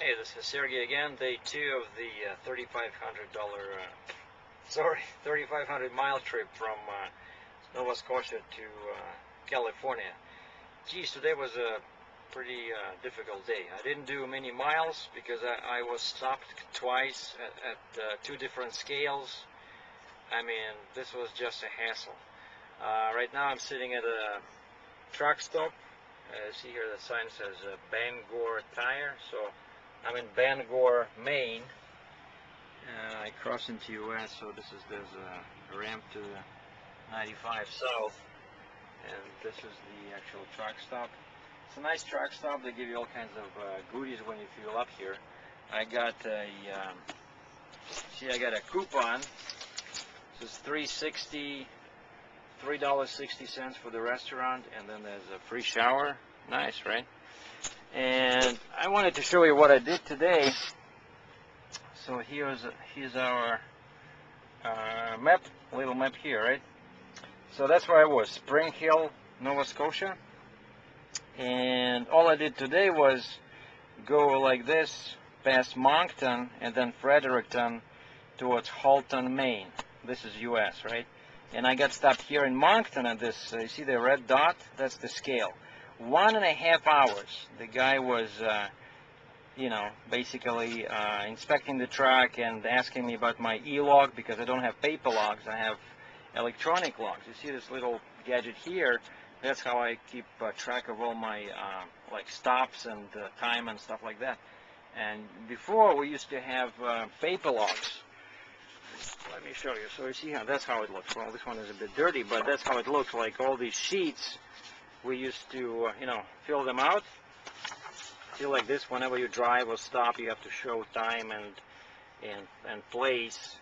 Hey, this is Sergey again, day 2 of the $3,500 mile trip from Nova Scotia to California. Geez, today was a pretty difficult day. I didn't do many miles because I was stopped twice at 2 different scales. I mean, this was just a hassle. Right now I'm sitting at a truck stop. See here the sign says Bangor Tire, so I'm in Bangor, Maine. I cross into US, so there's a ramp to 95 South, and this is the actual truck stop. It's a nice truck stop. They give you all kinds of goodies when you fuel up here. I got a I got a coupon. This is $3.60 for the restaurant, and then there's a free shower. Nice, right? And I wanted to show you what I did today. So here's our map, little map here, right? So that's where I was, Spring Hill, Nova Scotia. And all I did today was go like this, past Moncton, and then Fredericton towards Halton, Maine. This is US, right? And I got stopped here in Moncton at this, you see the red dot? That's the scale. 1.5 hours. The guy was, basically inspecting the truck and asking me about my e-log, because I don't have paper logs, I have electronic logs. You see this little gadget here? That's how I keep track of all my like stops and time and stuff like that. And before we used to have paper logs. Let me show you. So you see how that's how it looks. Well, this one is a bit dirty, but that's how it looks. Like all these sheets, we used to fill them out. Feel like this, whenever you drive or stop, you have to show time and place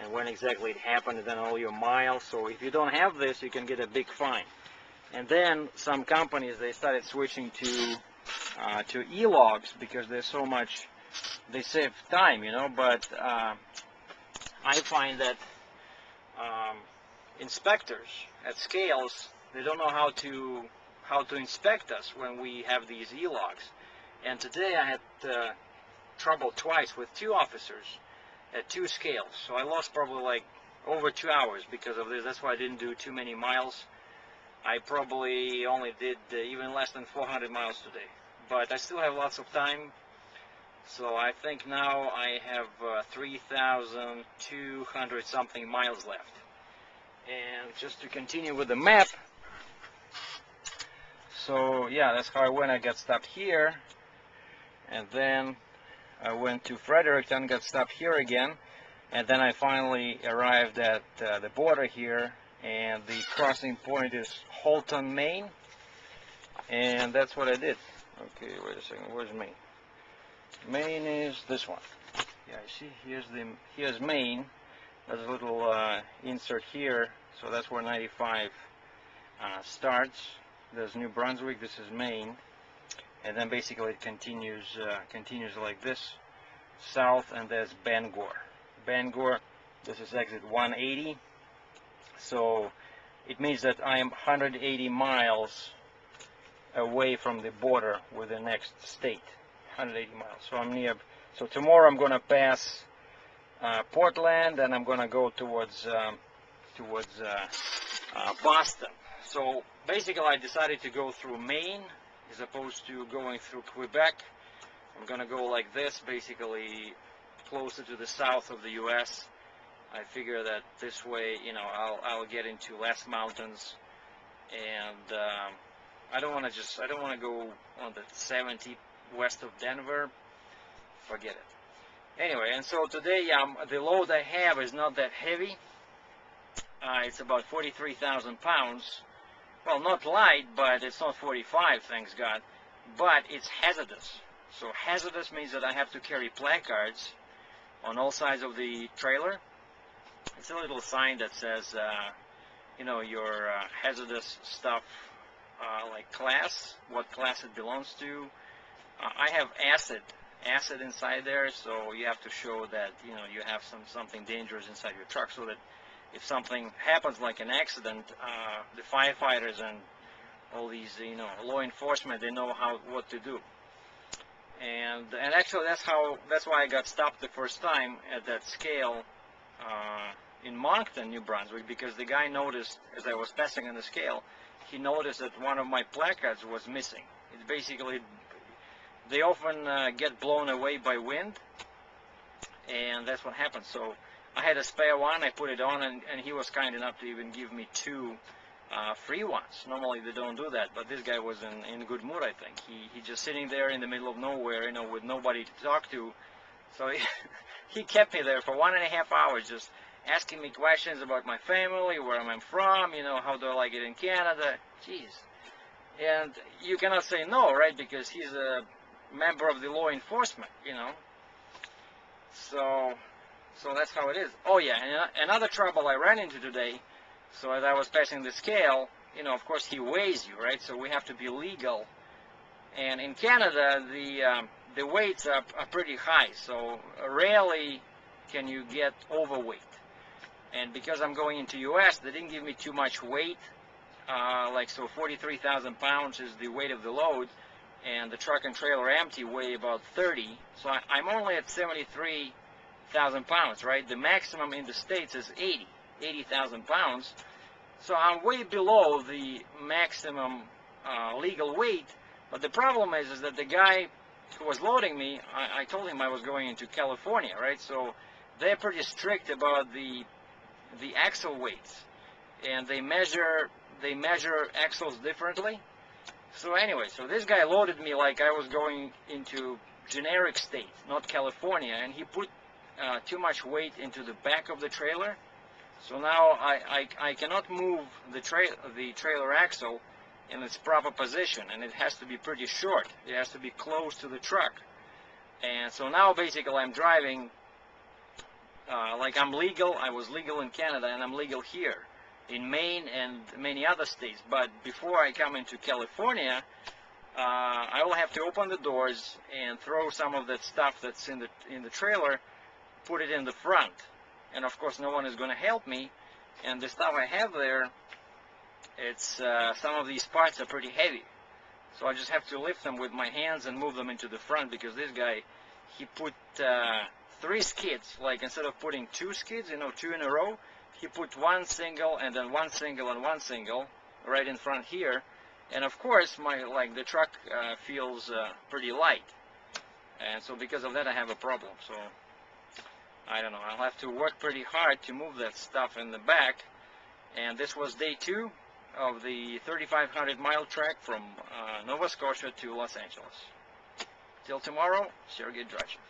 and when exactly it happened, and then all your miles. So if you don't have this, you can get a big fine. And then some companies, they started switching to e-logs because there's so much, they save time, but I find that inspectors at scales, they don't know how to inspect us when we have these e-logs. And today I had trouble twice with 2 officers at 2 scales. So I lost probably like over 2 hours because of this. That's why I didn't do too many miles. I probably only did even less than 400 miles today. But I still have lots of time. So I think now I have 3,200 something miles left. And just to continue with the map, so yeah, that's how I went. I got stopped here, and then I went to Fredericton, got stopped here again, and then I finally arrived at the border here, and the crossing point is Halton, Maine, and that's what I did. Okay, wait a second, where's Maine? Maine is this one. Yeah, you see, here's Maine. There's a little insert here, so that's where 95 starts. There's New Brunswick. This is Maine, and then basically it continues like this south, and there's Bangor. Bangor. This is exit 180. So it means that I am 180 miles away from the border with the next state. 180 miles. So I'm near. So tomorrow I'm going to pass Portland, and I'm going to go towards Boston. So basically I decided to go through Maine as opposed to going through Quebec. I'm going to go like this, basically closer to the south of the US. I figure that this way, I'll get into less mountains, and I don't want to go on the 70 west of Denver. Forget it. Anyway, and so today the load I have is not that heavy. It's about 43,000 pounds. Well, not light, but it's not 45, thanks God. But it's hazardous. So hazardous means that I have to carry placards on all sides of the trailer. It's a little sign that says, your hazardous stuff, like class, what class it belongs to. I have acid inside there, so you have to show that you have something dangerous inside your truck, so that if something happens like an accident, the firefighters and all these law enforcement, they know what to do. And actually that's why I got stopped the first time at that scale in Moncton, New Brunswick, because the guy noticed as I was passing on the scale, he noticed that one of my placards was missing. It's basically, they often get blown away by wind, and that's what happened. So I had a spare one, I put it on, and he was kind enough to even give me two free ones. Normally they don't do that, but this guy was in good mood, I think. He just sitting there in the middle of nowhere, you know, with nobody to talk to. So he kept me there for 1.5 hours, just asking me questions about my family, where I'm from, you know, how do I like it in Canada. Jeez. And you cannot say no, right? Because he's a member of the law enforcement, you know. So that's how it is. Oh yeah, and another trouble I ran into today. So as I was passing the scale, you know, of course he weighs you, right? So we have to be legal. And in Canada, the weights are pretty high. So rarely can you get overweight. And because I'm going into US, they didn't give me too much weight. So 43,000 pounds is the weight of the load, and the truck and trailer empty weigh about 30. So I'm only at 73,000 pounds, right? The maximum in the States is 80,000 pounds. So I'm way below the maximum legal weight. But the problem is that the guy who was loading me, I told him I was going into California, right? So they're pretty strict about the axle weights, and they measure axles differently. So anyway, so this guy loaded me like I was going into generic state, not California, and he put too much weight into the back of the trailer. So now I cannot move the trailer axle in its proper position, and it has to be pretty short. It has to be close to the truck. And so now basically I'm driving like I'm legal. I was legal in Canada, and I'm legal here in Maine and many other states. But before I come into California, I will have to open the doors and throw some of that stuff that's in the trailer, put it in the front. And of course no one is going to help me, and the stuff I have there, it's some of these parts are pretty heavy, so I just have to lift them with my hands and move them into the front, because this guy, he put 3 skids, like instead of putting 2 skids, you know, 2 in a row, he put 1 single and then 1 single and 1 single right in front here. And of course the truck feels pretty light, and so because of that I have a problem. So I don't know, I'll have to work pretty hard to move that stuff in the back. And this was day 2 of the 3,500-mile trek from Nova Scotia to Los Angeles. Till tomorrow, Sergei Drachev.